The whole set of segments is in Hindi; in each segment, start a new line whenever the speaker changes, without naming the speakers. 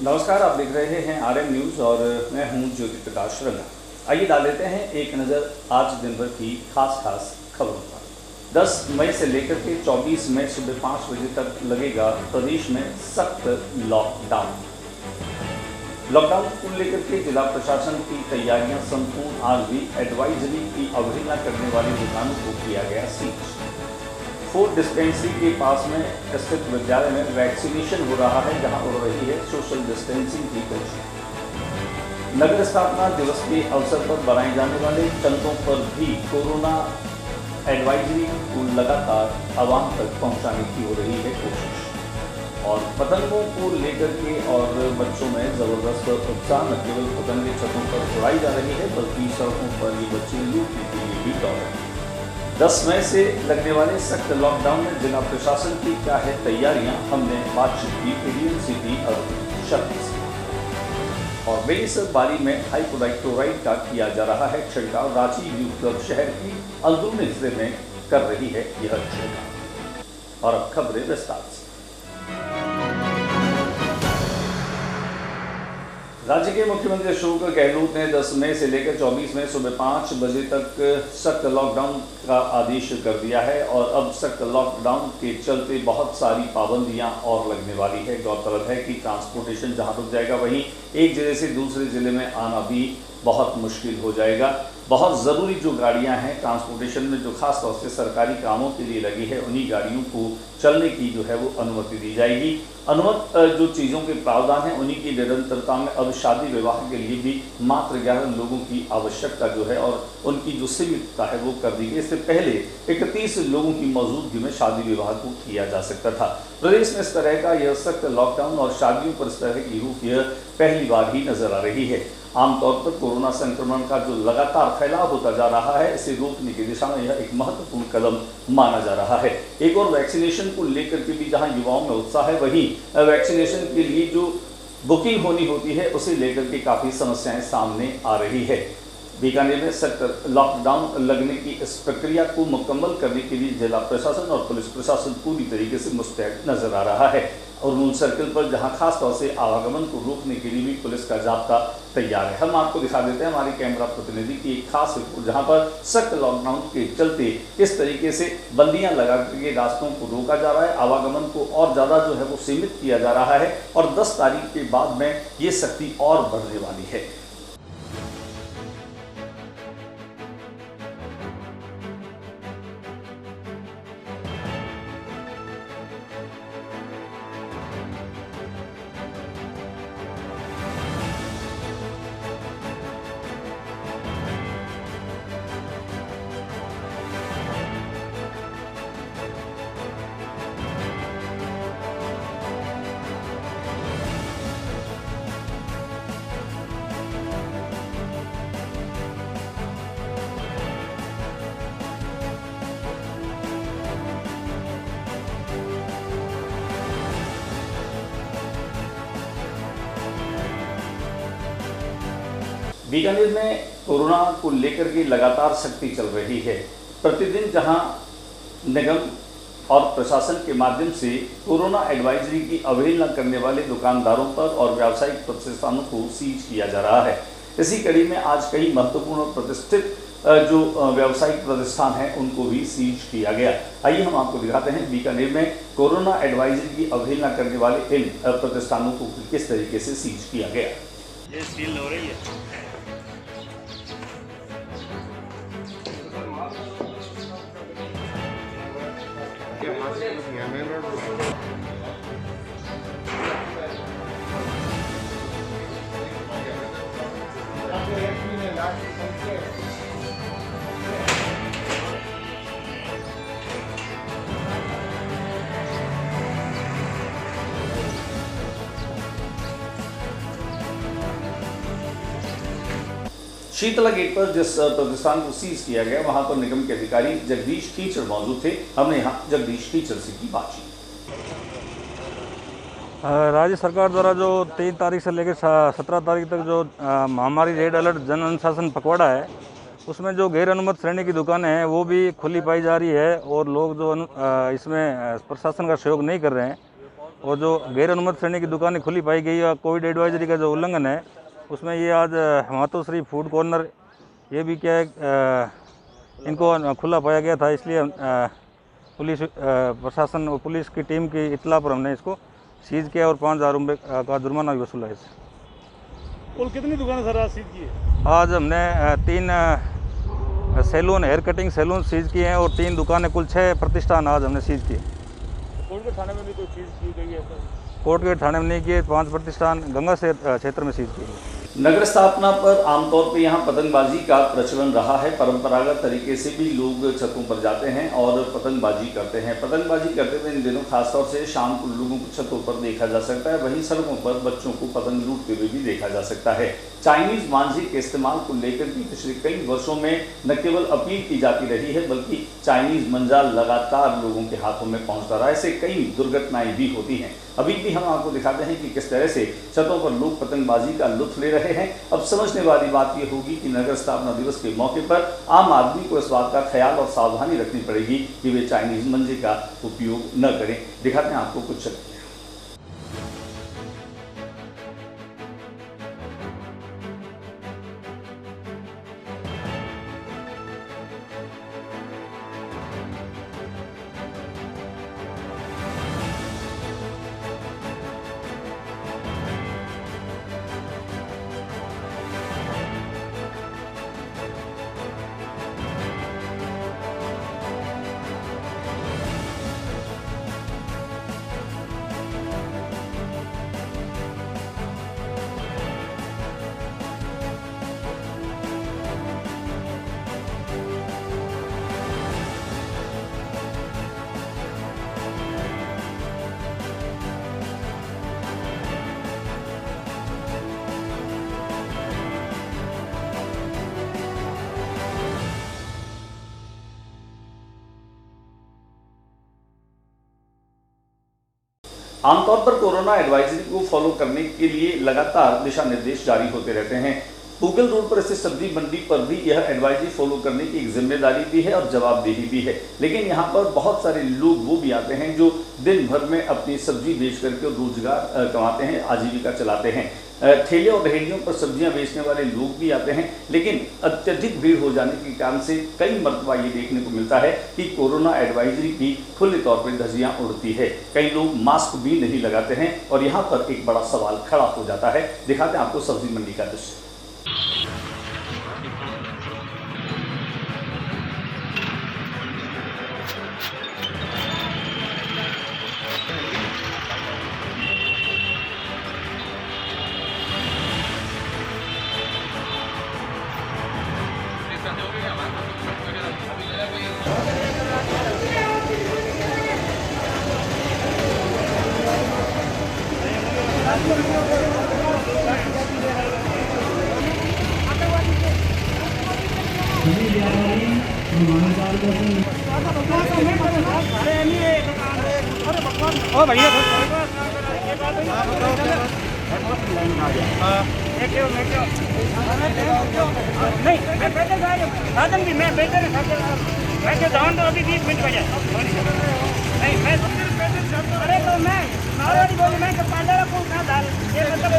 नमस्कार, आप देख रहे हैं RM न्यूज़ और मैं हूं ज्योति प्रकाश रंगा। आइए डाल लेते हैं एक नज़र आज दिन भर की खास खबरों पर। 10 मई से लेकर के 24 मई सुबह 5 बजे तक लगेगा प्रदेश में सख्त लॉकडाउन। लॉकडाउन को लेकर के जिला प्रशासन की तैयारियां संपूर्ण। आज भी एडवाइजरी की अवहेलना करने वाली दुकानों को किया गया सीज। फूड डिस्पेंसरी के पास में स्थित विद्यालय में वैक्सीनेशन हो रहा है, जहां हो रही है सोशल डिस्टेंसिंग की कोशिश। नगर स्थापना दिवस के अवसर पर बनाए जाने वाले चंदों पर भी कोरोना एडवाइजरी को लगातार आवाम तक पहुंचाने की हो रही है कोशिश। और पतंगों को लेकर के और बच्चों में जबरदस्त उत्साह। न केवल पतंगे छतों पर उड़ाई जा रही है, बल्कि सड़कों पर ये बच्चे लूटने के लिए भी दौड़ रहे हैं। 10 मई से लगने वाले सख्त लॉकडाउन में जिला प्रशासन की क्या है तैयारियां, हमने बातचीत की एडीएम सिटी शक्ति से। और बेईसबारी में हाइपोक्लोराइड का किया जा रहा है छिड़काव। रांची यूथ क्लब शहर की अंदरूनी हिस्से में कर रही है यह छिड़काव। और अब खबरें विस्तार से। राज्य के मुख्यमंत्री अशोक गहलोत ने 10 मई से लेकर 24 मई सुबह 5 बजे तक सख्त लॉकडाउन का आदेश कर दिया है। और अब सख्त लॉकडाउन के चलते बहुत सारी पाबंदियां और लगने वाली है। गौरतलब है कि ट्रांसपोर्टेशन जहां रुक जाएगा, वहीं एक जिले से दूसरे जिले में आना भी बहुत मुश्किल हो जाएगा। बहुत ज़रूरी जो गाड़ियां हैं ट्रांसपोर्टेशन में, जो खास तौर से सरकारी कामों के लिए लगी है, उन्हीं गाड़ियों को चलने की जो है वो अनुमति दी जाएगी। जो चीज़ों के प्रावधान हैं उन्हीं की निरंतरता में अब शादी विवाह के लिए भी मात्र 11 लोगों की आवश्यकता जो है और उनकी जो सीमितता है वो कर दी गई। इससे पहले 31 लोगों की मौजूदगी में शादी विवाह को किया जा सकता था। प्रदेश में इस तरह का यह सख्त लॉकडाउन और शादियों पर इस तरह की रूप यह पहली बार ही नजर आ रही है। आमतौर पर कोरोना संक्रमण का जो लगातार फैलाव होता जा रहा है, इसे रोकने की दिशा में यह एक महत्वपूर्ण कदम माना जा रहा है। एक और वैक्सीनेशन को लेकर के भी जहां युवाओं में उत्साह है, वहीं वैक्सीनेशन के लिए जो बुकिंग होनी होती है उसे लेकर के काफ़ी समस्याएं सामने आ रही है। बीकानेर में सख्त लॉकडाउन लगने की इस प्रक्रिया को मुकम्मल करने के लिए जिला प्रशासन और पुलिस प्रशासन पूरी तरीके से मुस्तैद नजर आ रहा है। और मूल सर्किल पर जहां खास तौर से आवागमन को रोकने के लिए भी पुलिस का जाब्ता तैयार है। हम आपको दिखा देते हैं हमारे कैमरा प्रतिनिधि की एक खास रिपोर्ट, जहां पर सख्त लॉकडाउन के चलते किस तरीके से बंदियां लगा करके रास्तों को रोका जा रहा है, आवागमन को और ज़्यादा जो है वो सीमित किया जा रहा है। और 10 तारीख के बाद में ये सख्ती और बढ़ने वाली है। बीकानेर में कोरोना को लेकर के लगातार सख्ती चल रही है। प्रतिदिन जहां निगम और प्रशासन के माध्यम से कोरोना एडवाइजरी की अवहेलना करने वाले दुकानदारों पर और व्यावसायिक प्रतिष्ठानों को सीज किया जा रहा है। इसी कड़ी में आज कई महत्वपूर्ण और प्रतिष्ठित जो व्यावसायिक प्रतिष्ठान हैं उनको भी सीज किया गया। आइए हम आपको दिखाते हैं बीकानेर में कोरोना एडवाइजरी की अवहेलना करने वाले इन प्रतिष्ठानों को किस तरीके से सीज किया गया।
ये सील हो रही है।
शीतला गेट पर जिस प्रतिष्ठान को सीज किया गया, वहां पर निगम के अधिकारी जगदीश कीचड़ मौजूद थे। हमने यहां जगदीश कीचड़ से की बातचीत।
राज्य सरकार द्वारा जो 23 तारीख से लेकर 17 तारीख तक जो महामारी रेड अलर्ट जन अनुशासन पखवाड़ा है, उसमें जो गैर अनुमत श्रेणी की दुकानें हैं वो भी खुली पाई जा रही है और लोग जो इसमें प्रशासन का सहयोग नहीं कर रहे हैं। और जो गैर अनुमत श्रेणी की दुकानें खुली पाई गई या कोविड एडवाइजरी का जो उल्लंघन है उसमें ये आज मातोश्री फूड कॉर्नर ये भी क्या है इनको खुला पाया गया था, इसलिए पुलिस प्रशासन और पुलिस की टीम की इत्तला पर हमने इसको सीज किया और 5,000 रुपये का जुर्माना भी वसूला इससे।
कुल कितनी दुकानें सर आज सीज की है?
आज हमने 3 salon hair cutting salon seize किए हैं और 3 दुकानें, कुल 6 प्रतिष्ठान आज हमने सीज किए।
कोर्ट के थाने में भी कोई चीज़ की गई है सर?
कोर्ट के थाने में नहीं किए, 5 प्रतिष्ठान गंगा क्षेत्र में सीज किए।
नगर स्थापना पर आमतौर पर यहाँ पतंगबाजी का प्रचलन रहा है। परंपरागत तरीके से भी लोग छतों पर जाते हैं और पतंगबाजी करते हैं। पतंगबाजी करते हुए इन दिनों खासतौर से शाम को लोगों को छतों पर देखा जा सकता है, वहीं सड़कों पर बच्चों को पतंग लूटते हुए भी देखा जा सकता है। चाइनीज मांझी के इस्तेमाल को लेकर भी पिछले कई वर्षों में न केवल अपील की जाती रही है, बल्कि चाइनीज मंजा लगातार लोगों के हाथों में पहुंचता रहा है। ऐसे कई दुर्घटनाएं भी होती हैं। अभी भी हम आपको दिखाते हैं कि किस तरह से छतों पर लोग पतंगबाजी का लुत्फ ले रहे हैं। अब समझने वाली बात यह होगी कि नगर स्थापना दिवस के मौके पर आम आदमी को इस बात का ख्याल और सावधानी रखनी पड़ेगी कि वे चाइनीज मंजे का उपयोग न करें। दिखाते हैं आपको कुछ। आमतौर पर कोरोना एडवाइजरी को फॉलो करने के लिए लगातार दिशा निर्देश जारी होते रहते हैं। गूगल रोड पर स्थित सब्जी मंडी पर भी यह एडवाइजरी फॉलो करने की एक जिम्मेदारी भी है और जवाबदेही भी है। लेकिन यहाँ पर बहुत सारे लोग वो भी आते हैं जो दिन भर में अपनी सब्जी बेच करके रोजगार कमाते हैं, आजीविका चलाते हैं। ठेले और रेहड़ियों पर सब्जियां बेचने वाले लोग भी आते हैं, लेकिन अत्यधिक भीड़ हो जाने के कारण से कई मरतबा ये देखने को मिलता है कि कोरोना एडवाइजरी की खुले तौर पर धज्जियां उड़ती है। कई लोग मास्क भी नहीं लगाते हैं और यहाँ पर एक बड़ा सवाल खड़ा हो जाता है। दिखाते हैं आपको सब्जी मंडी का दृश्य।
ओ भैया नहीं मैं बैठे साधन भी मैं बैठे बैठे जाऊँ तो अभी 20 मिनट बजे नहीं मैं अरे तो मैं मारवाड़ी बोली मैं पहले रखूँ क्या डाल ये मतलब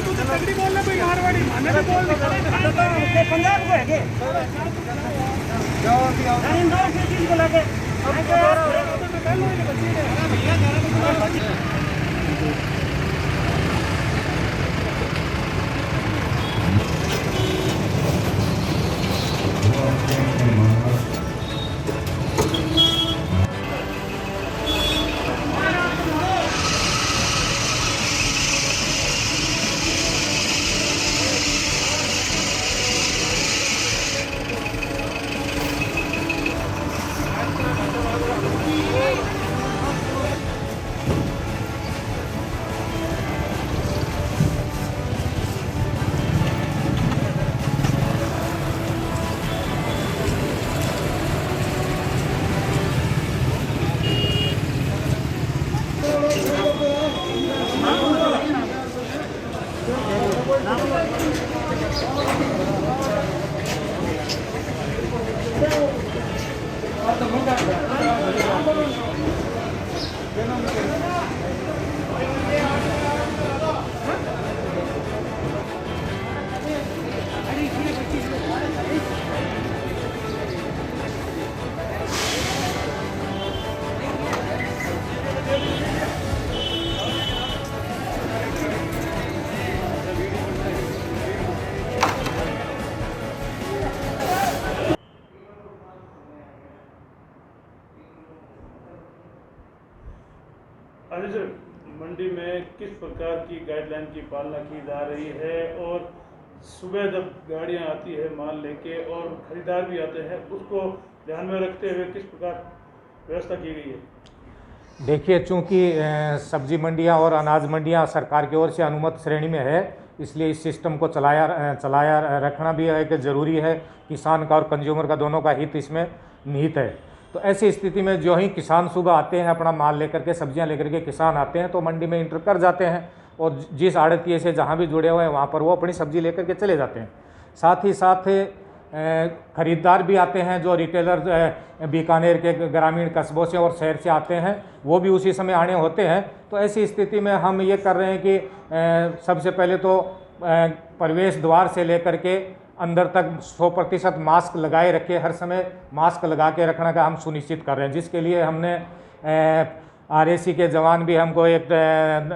तू तो तगड़ी बोल रहा भाई मारवाड़ी माने तो बोल नहीं पंजाब को है के इन दो चीज को लगे
किस प्रकार की गाइडलाइन की पालना की जा रही है, और सुबह जब गाड़ियां आती है माल लेके और खरीदार भी आते हैं, उसको ध्यान में रखते हुए किस प्रकार व्यवस्था की गई है?
देखिए, चूँकि सब्जी मंडियां और अनाज मंडियां सरकार की ओर से अनुमत श्रेणी में है, इसलिए इस सिस्टम को चलाया रखना भी एक ज़रूरी है। किसान का और कंज्यूमर का दोनों का हित इसमें निहित है। तो ऐसी स्थिति में जो ही किसान सुबह आते हैं, अपना माल लेकर के, सब्जियां लेकर के किसान आते हैं, तो मंडी में इंटर कर जाते हैं और जिस आड़तिये से जहां भी जुड़े हुए हैं वहां पर वो अपनी सब्जी लेकर के चले जाते हैं। साथ ही साथ खरीदार भी आते हैं, जो रिटेलर बीकानेर के ग्रामीण कस्बों से और शहर से आते हैं, वो भी उसी समय आने होते हैं। तो ऐसी स्थिति में हम ये कर रहे हैं कि सबसे पहले तो प्रवेश द्वार से लेकर के अंदर तक 100% मास्क लगाए रखे, हर समय मास्क लगा के रखने का हम सुनिश्चित कर रहे हैं, जिसके लिए हमने RAC के जवान भी, हमको एक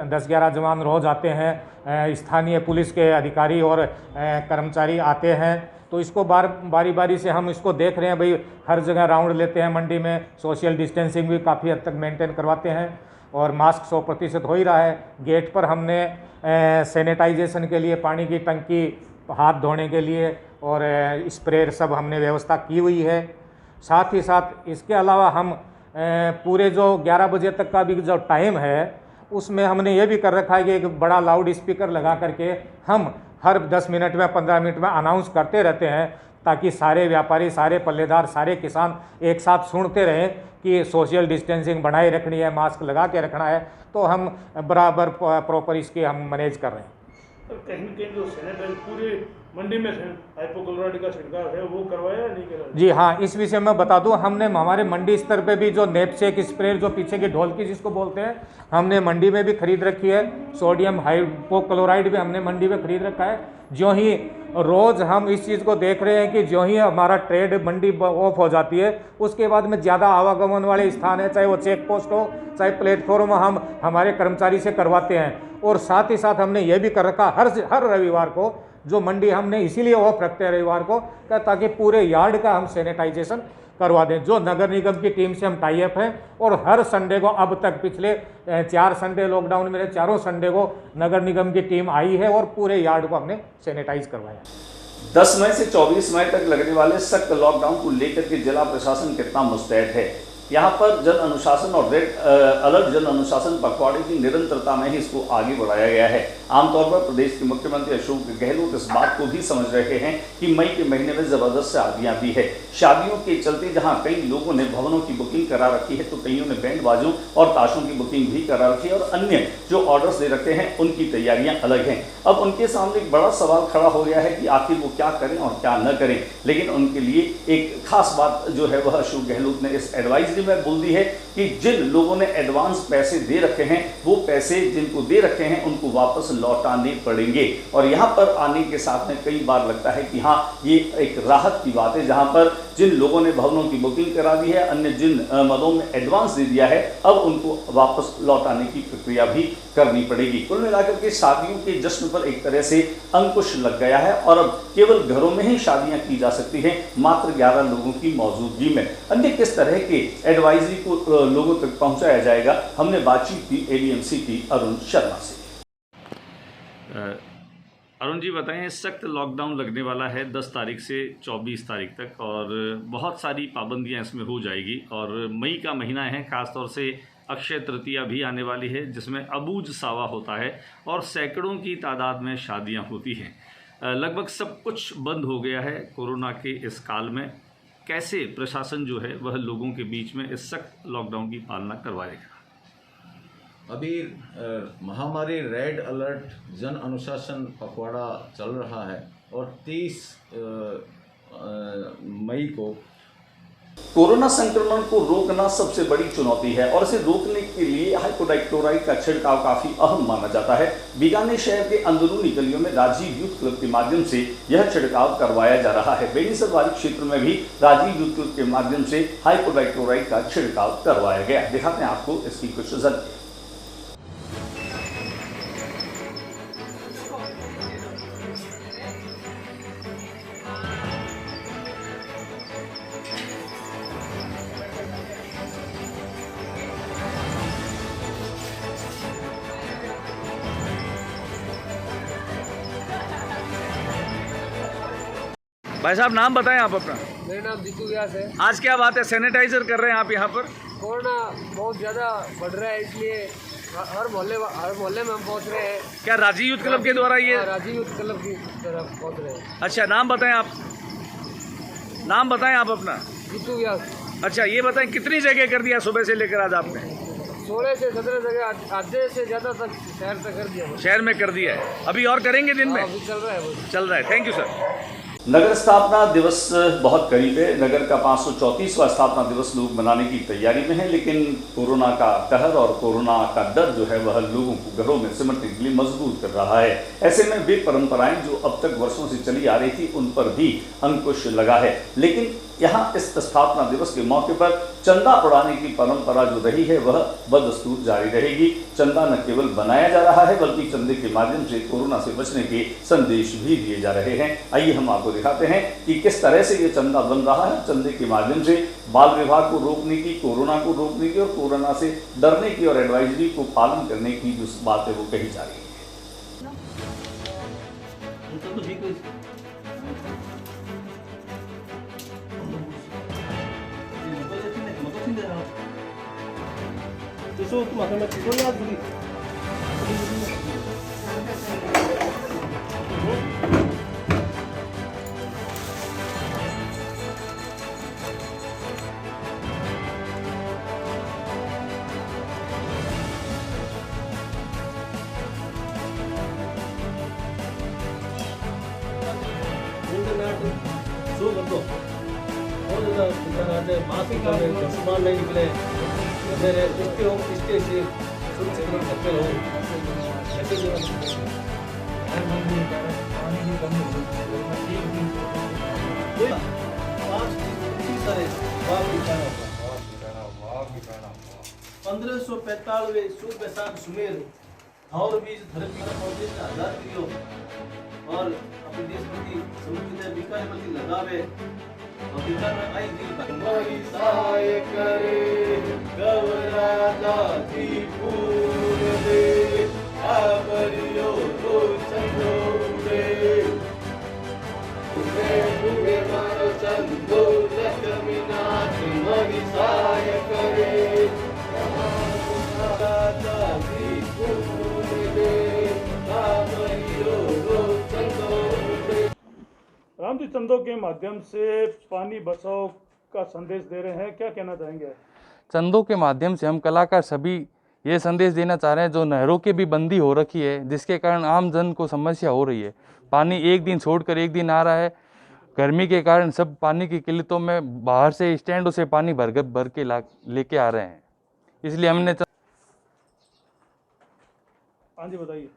10-11 जवान रोज़ आते हैं, स्थानीय पुलिस के अधिकारी और कर्मचारी आते हैं। तो इसको बारी से हम इसको देख रहे हैं भाई, हर जगह राउंड लेते हैं मंडी में, सोशल डिस्टेंसिंग भी काफ़ी हद तक मेंटेन करवाते हैं और मास्क 100% हो ही रहा है। गेट पर हमने सैनिटाइजेशन के लिए पानी की टंकी, हाथ धोने के लिए और स्प्रे सब हमने व्यवस्था की हुई है। साथ ही साथ इसके अलावा हम पूरे जो 11 बजे तक का भी जो टाइम है, उसमें हमने ये भी कर रखा है कि एक बड़ा लाउड स्पीकर लगा करके हम हर 10 मिनट में, 15 मिनट में अनाउंस करते रहते हैं, ताकि सारे व्यापारी, सारे पल्लेदार, सारे किसान एक साथ सुनते रहें कि सोशल डिस्टेंसिंग बनाए रखनी है, मास्क लगा के रखना है। तो हम बराबर प्रॉपर इसके हम मैनेज कर रहे हैं।
तो कहीं न कहीं जो सैनिटाइज पूरे मंडी में हाइपोक्लोराइड का छिड़काव है, वो करवाया या नहीं करवाया? जी
हाँ, इस विषय में बता दूं, हमने हमारे मंडी स्तर पे भी जो नेपसेक स्प्रे, जो पीछे की ढोलकी जिसको बोलते हैं, हमने मंडी में भी खरीद रखी है। सोडियम हाइपोक्लोराइड भी हमने मंडी में खरीद रखा है। जो ही रोज़ हम इस चीज़ को देख रहे हैं कि जो ही हमारा ट्रेड मंडी ऑफ हो जाती है, उसके बाद में ज़्यादा आवागमन वाले स्थान है, चाहे वो चेक पोस्ट हो, चाहे प्लेटफॉर्म, हम हमारे कर्मचारी से करवाते हैं। और साथ ही साथ हमने ये भी कर रखा, हर रविवार को जो मंडी हमने इसीलिए ऑफ रखते हैं रविवार को, ताकि पूरे यार्ड का हम सैनिटाइजेशन करवा दें। जो नगर निगम की टीम से हम टाई अप हैं, और हर संडे को, अब तक पिछले 4 संडे लॉकडाउन में, 4 संडे को नगर निगम की टीम आई है और पूरे यार्ड को हमने सैनिटाइज करवाया।
10 मई से 24 मई तक लगने वाले सख्त लॉकडाउन को लेकर के जिला प्रशासन कितना मुस्तैद है? यहाँ पर जन अनुशासन और रेड अलर्ट जन अनुशासन पखवाड़े की निरंतरता में ही इसको आगे बढ़ाया गया है। आमतौर पर प्रदेश के मुख्यमंत्री अशोक गहलोत इस बात को भी समझ रहे हैं कि मई के महीने में जबरदस्त शादियां भी है। शादियों के चलते जहां कई लोगों ने भवनों की बुकिंग करा रखी है, तो कईयों ने बैंड बाजों और ताशों की बुकिंग भी करा रखी है, और अन्य जो ऑर्डर्स दे रखे हैं उनकी तैयारियां अलग हैं। अब उनके सामने एक बड़ा सवाल खड़ा हो गया है कि आखिर वो क्या करें और क्या न करें। लेकिन उनके लिए एक खास बात जो है वह अशोक गहलोत ने इस एडवाइजरी में बोल दी है कि जिन लोगों ने एडवांस पैसे दे रखे हैं, वो पैसे जिनको दे रखे हैं उनको वापस लौटाने पड़ेंगे। और यहाँ पर आने के साथ में कई बार लगता है कि हाँ, ये एक राहत की बात है, जहाँ पर जिन लोगों ने भवनों की बुकिंग करा दी है, अन्य जिन मदों में एडवांस दे दिया है, अब उनको वापस लौटाने की प्रक्रिया भी करनी पड़ेगी। कुल मिलाकर के शादियों के जश्न पर एक तरह से अंकुश लग गया है और अब केवल घरों में ही शादियां की जा सकती हैं, मात्र 11 लोगों की मौजूदगी में। अन्य किस तरह के एडवाइजरी को लोगों तक पहुंचाया जाएगा, हमने बातचीत की ADMC की अरुण शर्मा से। अरुण जी बताएं, सख्त लॉकडाउन लगने वाला है 10 तारीख से 24 तारीख तक, और बहुत सारी पाबंदियां इसमें हो जाएगी, और मई का महीना है, खासतौर से अक्षय तृतीया भी आने वाली है, जिसमें अबूझ सावा होता है और सैकड़ों की तादाद में शादियां होती हैं। लगभग सब कुछ बंद हो गया है कोरोना के इस काल में। कैसे प्रशासन जो है वह लोगों के बीच में इस सख्त लॉकडाउन की पालना करवाएगा?
अभी महामारी रेड अलर्ट जन अनुशासन पखवाड़ा चल रहा है, और 30 मई को
कोरोना संक्रमण को रोकना सबसे बड़ी चुनौती है, और इसे रोकने के लिए हाइपोक्लोराइड का छिड़काव काफी अहम माना जाता है। बीकानेर शहर के अंदरूनी गलियों में राजीव यूथ क्लब के माध्यम से यह छिड़काव करवाया जा रहा है। बेनीसर वाली क्षेत्र में भी राजीव यूथ क्लब के माध्यम से हाइपोक्लोराइड का छिड़काव करवाया गया। दिखाते हैं आपको इसकी कुछ झलक। भाई साहब नाम बताएं आप अपना।
मेरा नाम जीतू व्यास है।
आज क्या बात है, सैनिटाइजर कर रहे हैं आप यहाँ पर?
कोरोना बहुत ज़्यादा बढ़ रहा है, इसलिए हर मोहल्ले में हम पहुँच रहे हैं।
क्या राजीव यूथ क्लब के द्वारा ये?
राजीव यूथ क्लब की तरफ पहुँच रहे हैं।
अच्छा, नाम बताएं आप, नाम बताएं आप अपना।
जीतू व्यास।
अच्छा, ये बताएं कितनी जगह कर दिया सुबह से लेकर आज आपने?
16 से 17 जगह, आधे से ज़्यादा तक शहर तक कर दिया।
शहर में कर दिया है, अभी और करेंगे दिन में?
अभी चल रहा है वो।
चल रहा है। Thank you sir. नगर स्थापना दिवस बहुत करीब है। नगर का 534वां स्थापना दिवस लोग मनाने की तैयारी में है, लेकिन कोरोना का कहर और कोरोना का डर जो है वह लोगों को घरों में सिमटने के लिए मजबूर कर रहा है। ऐसे में वे परंपराएं जो अब तक वर्षों से चली आ रही थी उन पर भी अंकुश लगा है। लेकिन यहाँ इस स्थापना दिवस के मौके पर चंदा उड़ाने की परंपरा जो रही है वह बदस्तूर जारी रहेगी। चंदा न केवल बनाया जा रहा है बल्कि चंदे के माध्यम से कोरोना से बचने के संदेश भी दिए जा रहे हैं। आइए हम आपको दिखाते हैं कि किस तरह से ये चंदा बन रहा है। चंदे के माध्यम से बाल विवाह को रोकने की, कोरोना को रोकने की और कोरोना से डरने की और एडवाइजरी को पालन करने की जो बात है वो कही जा रही है।
मासिक सामान नहीं निकले, इसके से सुरक्षित रह सकते हो। पंद्रह 1545 शुभ बैसाख सुमेर और बीज धरती का फाउंडेशन आजाद करियो और अपने देशभक्ति समुद्र बीकानेर प्रति लगावे और बीकानेर में आई दिल सहाय करे गवराजा जी पूर्ण दे आबरियो तो चंदो दे पूरे मारो चंदो लक्ष्मी नाथ मरी सहाय करे राजा जी पूर्ण दे आबरियो तो चंदो दे।
राम जी चंदों के माध्यम से पानी बचाओ का संदेश दे रहे हैं, क्या कहना चाहेंगे?
चंदों के माध्यम से हम कलाकार सभी ये संदेश देना चाह रहे हैं, जो नहरों की भी बंदी हो रखी है जिसके कारण आम जन को समस्या हो रही है। पानी एक दिन छोड़कर एक दिन आ रहा है। गर्मी के कारण सब पानी की किल्लतों में बाहर से स्टैंडों से पानी भर के लेके आ रहे हैं। इसलिए हमने
हाँ जी बताइए।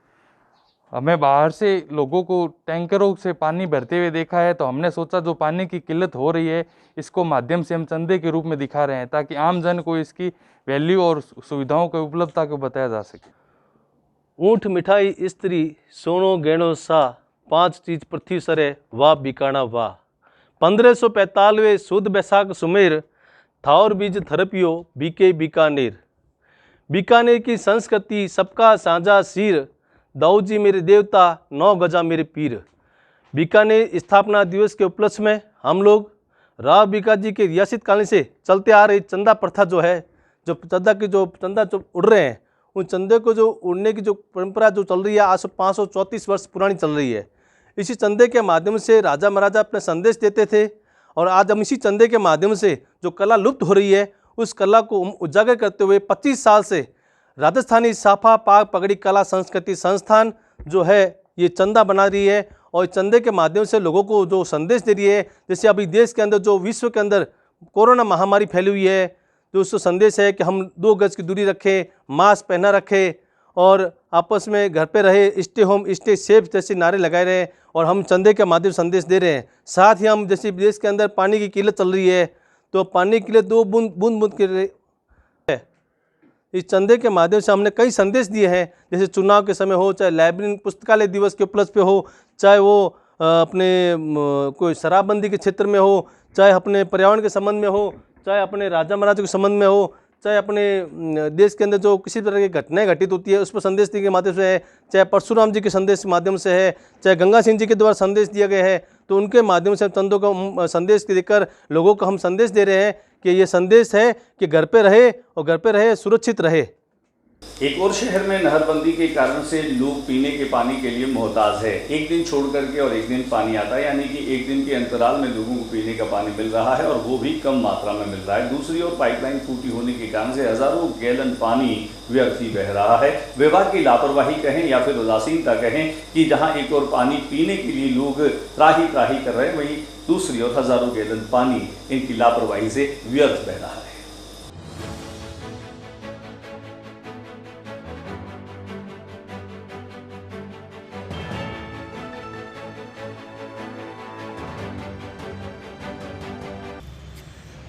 हमें बाहर से लोगों को टैंकरों से पानी भरते हुए देखा है, तो हमने सोचा जो पानी की किल्लत हो रही है इसको माध्यम से हम चंदे के रूप में दिखा रहे हैं ताकि आम जन को इसकी वैल्यू और सुविधाओं की उपलब्धता को बताया जा सके।
ऊँट मिठाई स्त्री सोनो गहनो सा 5 चीज पृथ्वी सरे वाह बिकाना वाह। 1545 शुद्ध बैसाख सुमेर थावर बीज थरपियो बीके बीकानेर। बीकानेर की संस्कृति सबका साझा सिर दाऊद जी मेरे देवता 9 गजा मेरे पीर। बीकानेर स्थापना दिवस के उपलक्ष्य में हम लोग राव बीका जी के रियासत काल से चलते आ रही चंदा प्रथा जो है, जो चंदा जो उड़ रहे हैं उन चंदे को जो उड़ने की जो परंपरा जो चल रही है आज 534 वर्ष पुरानी चल रही है। इसी चंदे के माध्यम से राजा महाराजा अपने संदेश देते थे और आज हम इसी चंदे के माध्यम से जो कला लुप्त हो रही है उस कला को उजागर करते हुए 25 साल से राजस्थानी साफा पाग पगड़ी कला संस्कृति संस्थान जो है ये चंदा बना रही है और चंदे के माध्यम से लोगों को जो संदेश दे रही है। जैसे अभी देश के अंदर जो विश्व के अंदर कोरोना महामारी फैली हुई है, जो उसका संदेश है कि हम 2 गज की दूरी रखें, मास्क पहना रखें और आपस में घर पे रहे, स्टे होम स्टे सेफ जैसे नारे लगाए रहे हैं और हम चंदे के माध्यम से संदेश दे रहे हैं। साथ ही हम जैसे देश के अंदर पानी की किल्लत चल रही है तो पानी के लिए 2 बूंद के इस चंदे के माध्यम से हमने कई संदेश दिए हैं। जैसे चुनाव के समय हो, चाहे लाइब्रेरी पुस्तकालय दिवस के उपलक्ष्य पे हो, चाहे वो अपने कोई शराबबंदी के क्षेत्र में हो, चाहे अपने पर्यावरण के संबंध में हो, चाहे अपने राजा महाराजा के संबंध में हो, चाहे अपने देश के अंदर जो किसी तरह की घटनाएं घटित होती है उस पर संदेश देने के माध्यम से है, चाहे परशुराम जी के संदेश के माध्यम से है, चाहे गंगा सिंह जी के द्वारा संदेश दिया गया है। तो उनके माध्यम से चंदों का संदेश देकर लोगों को हम संदेश दे रहे हैं कि ये संदेश है कि घर पे रहे और घर पे रहे सुरक्षित रहे।
एक और शहर में नहरबंदी के कारण से लोग पीने के पानी के लिए मोहताज है। एक दिन छोड़ करके और एक दिन पानी आता है, यानी कि एक दिन के अंतराल में लोगों को पीने का पानी मिल रहा है और वो भी कम मात्रा में मिल रहा है। दूसरी ओर पाइपलाइन फूटी होने के कारण से हजारों गैलन पानी व्यर्थ ही बह रहा है। विभाग की लापरवाही कहें या फिर उदासीनता कहें कि जहाँ एक और पानी पीने के लिए लोग त्राही त्राही कर रहे हैं, वहीं दूसरी ओर हजारों गैलन पानी इनकी लापरवाही से व्यर्थ बह रहा है।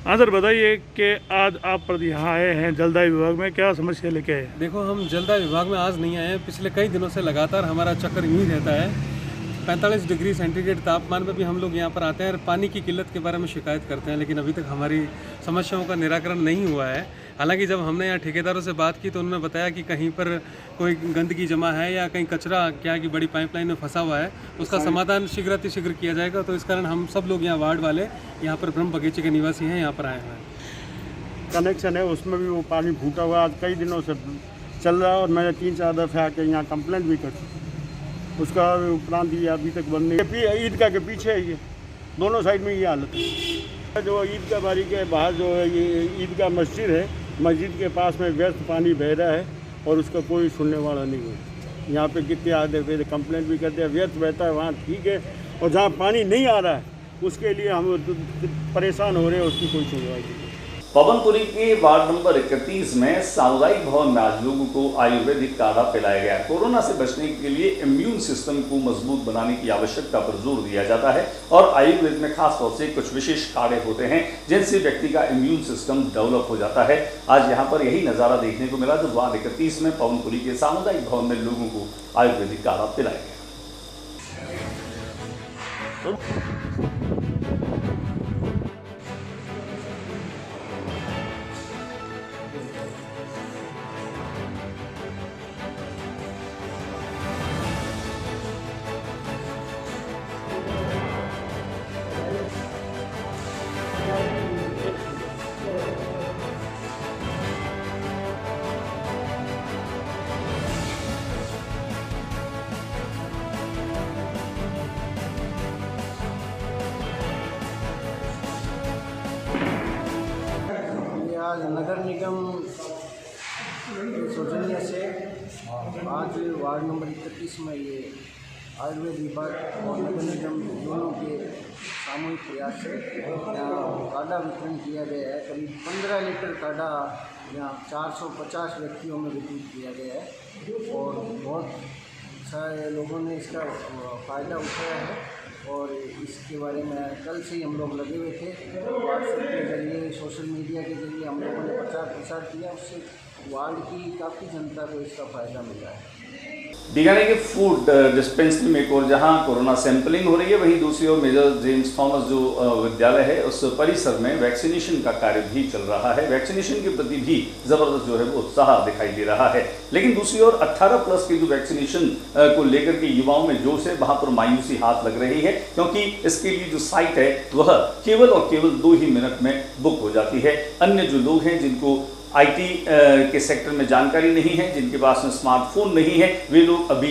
हाँ सर, बताइए कि आज आप यहाँ आए हैं जलदाय विभाग में, क्या समस्या लेके आए?
देखो, हम जलदाय विभाग में आज नहीं आए हैं। पिछले कई दिनों से लगातार हमारा चक्कर यूँ ही रहता है। 45 डिग्री सेंटीग्रेड तापमान में भी हम लोग यहाँ पर आते हैं और पानी की किल्लत के बारे में शिकायत करते हैं, लेकिन अभी तक हमारी समस्याओं का निराकरण नहीं हुआ है। हालांकि जब हमने यहाँ ठेकेदारों से बात की तो उन्होंने बताया कि कहीं पर कोई गंदगी जमा है या कहीं कचरा क्या की बड़ी पाइपलाइन में फंसा हुआ है, उसका समाधान शीघ्र किया जाएगा। तो इस कारण हम सब लोग यहाँ वार्ड वाले यहाँ पर ब्रह्म बगीचे के निवासी हैं, यहाँ पर आए हुए हैं।
कनेक्शन है, उसमें भी वो पानी फूटा हुआ आज कई दिनों से चल रहा है और मैंने 3-4 दफ़े आके यहाँ कंप्लेंट भी कर उसका उपरांत ये अभी तक बंद नहीं। ईदगाह के पीछे है, ये दोनों साइड में ये हालत है। जो ईदगाह बारी के बाहर जो है ये ईदगाह मस्जिद है, मस्जिद के पास में व्यर्थ पानी बह रहा है और उसका कोई सुनने वाला नहीं है। यहाँ पे कितने आधे फिर कंप्लेंट भी करते हैं, व्यर्थ बहता है वहाँ ठीक है, और जहाँ पानी नहीं आ रहा है उसके लिए हम परेशान हो रहे हैं, उसकी कोई सुनवाई नहीं।
पवनपुरी के वार्ड नंबर 31 में सामुदायिक भवन में आज लोगों को आयुर्वेदिक काढ़ा पिलाया गया। कोरोना से बचने के लिए इम्यून सिस्टम को मजबूत बनाने की आवश्यकता पर जोर दिया जाता है और आयुर्वेद में खास तौर से कुछ विशेष काढ़े होते हैं जिनसे व्यक्ति का इम्यून सिस्टम डेवलप हो जाता है। आज यहाँ पर यही नज़ारा देखने को मिला जब वार्ड 31 में पवनपुरी के सामुदायिक भवन में लोगों को आयुर्वेदिक काढ़ा पिलाया गया।
आज नगर निगम सौजन्य से आज वार्ड नंबर 31 में ये आयुर्वेद विभाग और नगर निगम दोनों के सामूहिक प्रयास से यहाँ काढ़ा वितरण किया गया है। करीब 15 लीटर काढ़ा यहाँ 450 व्यक्तियों में वितरित किया गया है और बहुत सारे लोगों ने इसका फ़ायदा उठाया है। और इसके बारे में कल से ही हम लोग लगे हुए थे, व्हाट्सएप के जरिए सोशल मीडिया के जरिए हम लोगों ने प्रचार प्रसार किया, उससे वार्ड की काफ़ी जनता को इसका फ़ायदा मिला है।
बीकानेर के फूड डिस्पेंसरी में एक और जहां कोरोना सैंपलिंग हो रही है, वहीं दूसरी ओर मेजर जेम्स थॉमस जो विद्यालय है उस परिसर में वैक्सीनेशन का कार्य भी चल रहा है। वैक्सीनेशन के प्रति भी जबरदस्त जो है वो उत्साह दिखाई दे रहा है। लेकिन दूसरी ओर 18+ के जो वैक्सीनेशन को लेकर के युवाओं में जोश है, वहां पर मायूसी हाथ लग रही है, क्योंकि इसके लिए जो साइट है वह केवल और केवल 2 ही मिनट में बुक हो जाती है। अन्य जो लोग हैं जिनको IT के सेक्टर में जानकारी नहीं है, जिनके पास में स्मार्टफोन नहीं है, वे लोग अभी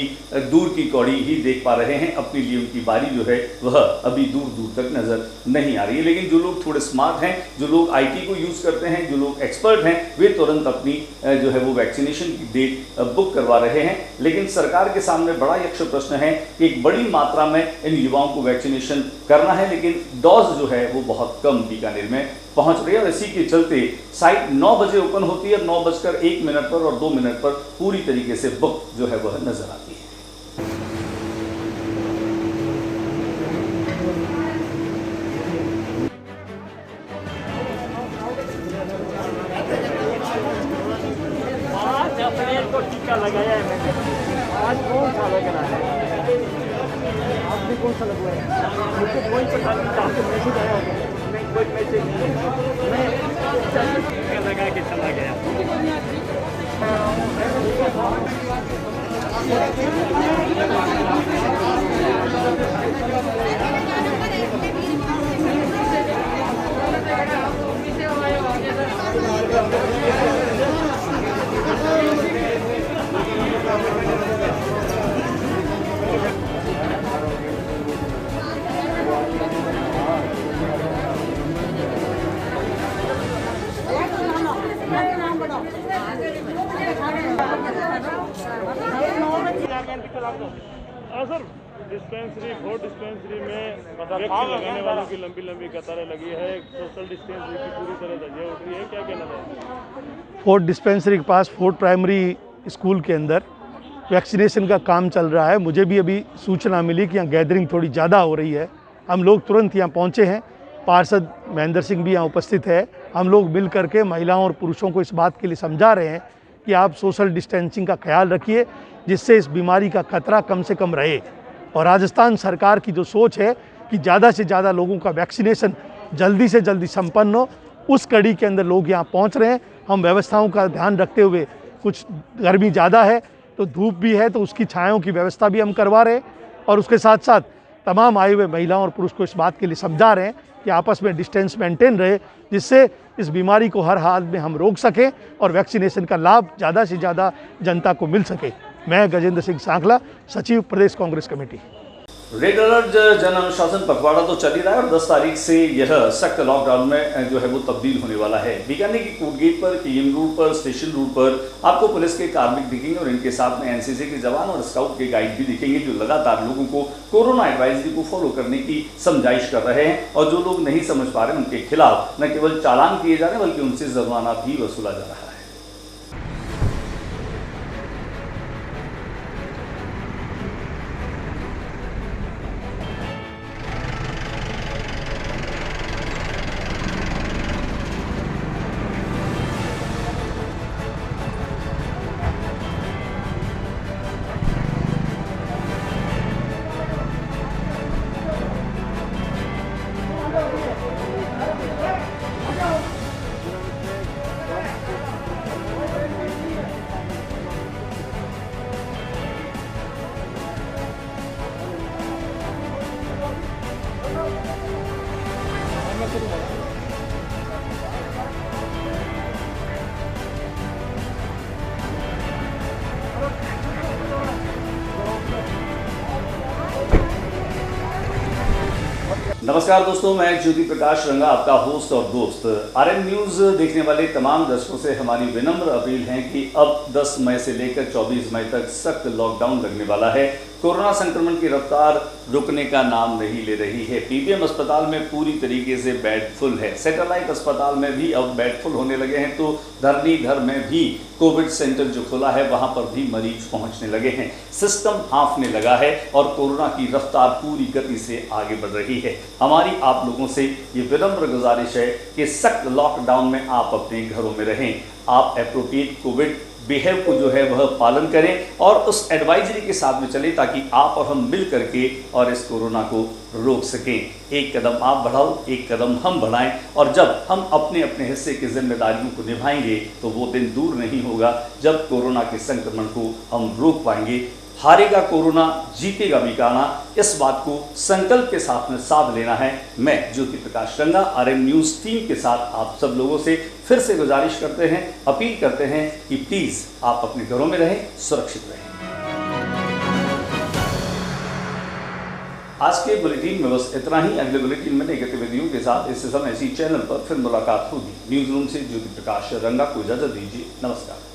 दूर की कौड़ी ही देख पा रहे हैं। अपने लिए उनकी बारी जो है वह अभी दूर दूर तक नज़र नहीं आ रही है। लेकिन जो लोग थोड़े स्मार्ट हैं, जो लोग IT को यूज़ करते हैं, जो लोग एक्सपर्ट हैं, वे तुरंत अपनी जो है वो वैक्सीनेशन की डेट बुक करवा रहे हैं। लेकिन सरकार के सामने बड़ा यक्ष प्रश्न है कि एक बड़ी मात्रा में इन युवाओं को वैक्सीनेशन करना है, लेकिन डोज जो है वो बहुत कम बीकानेर में पहुंच रही है और इसी के चलते साइट 9 बजे ओपन होती है, 9:01 पर और 2 मिनट पर पूरी तरीके से बुक जो है वह नजर आती है।
आज अपने को टीका लगाया है मैंने, आज कौन सा लग रहा है? आपने कौन सा लगवाया? मुझे कोई पता नहीं, आपको मैसेज आया होगा? मैं कोई मैसेज नहीं, मैं टीका लगा के चला गया।
डिस्पेंसरी 4 डिस्पेंसरी में वैक्सीन लगाने वालों की लंबी लंबी कतारें लगी है, सोशल डिस्टेंसिंग की पूरी तरह धज्जियां उठ रही है, क्या कहना चाहिए?
4 डिस्पेंसरी के पास 4 प्राइमरी स्कूल के अंदर वैक्सीनेशन का काम चल रहा है। मुझे भी अभी सूचना मिली कि यहाँ गैदरिंग थोड़ी ज़्यादा हो रही है। हम लोग तुरंत यहाँ पहुँचे हैं, पार्षद महेंद्र सिंह भी यहाँ उपस्थित है। हम लोग मिल करके महिलाओं और पुरुषों को इस बात के लिए समझा रहे हैं कि आप सोशल डिस्टेंसिंग का ख्याल रखिए, जिससे इस बीमारी का खतरा कम से कम रहे। और राजस्थान सरकार की जो सोच है कि ज़्यादा से ज़्यादा लोगों का वैक्सीनेशन जल्दी से जल्दी संपन्न हो, उस कड़ी के अंदर लोग यहाँ पहुँच रहे हैं। हम व्यवस्थाओं का ध्यान रखते हुए, कुछ गर्मी ज़्यादा है तो धूप भी है तो उसकी छायाओं की व्यवस्था भी हम करवा रहे हैं, और उसके साथ साथ तमाम आए हुए महिलाओं और पुरुष को इस बात के लिए समझा रहे हैं कि आपस में डिस्टेंस मेंटेन रहे, जिससे इस बीमारी को हर हाल में हम रोक सकें और वैक्सीनेशन का लाभ ज़्यादा से ज़्यादा जनता को मिल सके। मैं गजेंद्र सिंह सांखला, सचिव प्रदेश कांग्रेस कमेटी।
रेड अलर्ट जन अनुशासन पखवाड़ा तो चल ही रहा है और 10 तारीख से यह सख्त लॉकडाउन में जो है वो तब्दील होने वाला है। बीकानेर की कोर्ट गेट पर, केएम रोड पर, स्टेशन रोड पर आपको पुलिस के कार्मिक दिखेंगे और इनके साथ में एनसीसी के जवान और स्काउट के गाइड भी दिखेंगे, जो लगातार लोगों को कोरोना एडवाइजरी को फॉलो करने की समझाइश कर रहे हैं। और जो लोग नहीं समझ पा रहे उनके खिलाफ न केवल चालान किए जा रहे हैं बल्कि उनसे जुर्माना भी वसूला जा रहा है। नमस्कार दोस्तों, मैं ज्योति प्रकाश रंगा, आपका होस्ट और दोस्त। आरएन न्यूज़ देखने वाले तमाम दर्शकों से हमारी विनम्र अपील है कि अब 10 मई से लेकर 24 मई तक सख्त लॉकडाउन लगने वाला है। कोरोना संक्रमण की रफ्तार रुकने का नाम नहीं ले रही है। पीबीएम अस्पताल में पूरी तरीके से बेड फुल है। सैटेलाइट अस्पताल में भी अब बेड फुल होने लगे हैं, तो धरणीधर में भी कोविड सेंटर जो खुला है वहां पर भी मरीज पहुंचने लगे हैं। सिस्टम हाँफने लगा है और कोरोना की रफ्तार पूरी गति से आगे बढ़ रही है। हमारी आप लोगों से ये विनम्र गुजारिश है कि सख्त लॉकडाउन में आप अपने घरों में रहें। आप एप्रोप्रिएट कोविड बिहेव को जो है वह पालन करें और उस एडवाइजरी के साथ में चलें, ताकि आप और हम मिल करके और इस कोरोना को रोक सकें। एक कदम आप बढ़ाओ, एक कदम हम बढ़ाएं, और जब हम अपने अपने हिस्से की जिम्मेदारियों को निभाएंगे तो वो दिन दूर नहीं होगा जब कोरोना के संक्रमण को हम रोक पाएंगे। हारेगा कोरोना, जीतेगा बीकाना, इस बात को संकल्प के साथ में साध लेना है। मैं ज्योति प्रकाश रंगा आरएन न्यूज़ टीम के साथ आप सब लोगों से फिर से गुजारिश करते हैं, अपील करते हैं कि प्लीज़ आप अपने घरों में रहें, सुरक्षित रहें। आज के बुलेटिन में बस इतना ही। अगले बुलेटिन में नई गतिविधियों के साथ इस समय इसी चैनल पर फिर मुलाकात होगी। न्यूज़ रूम से ज्योति प्रकाश रंगा को इजाजत दीजिए। नमस्कार।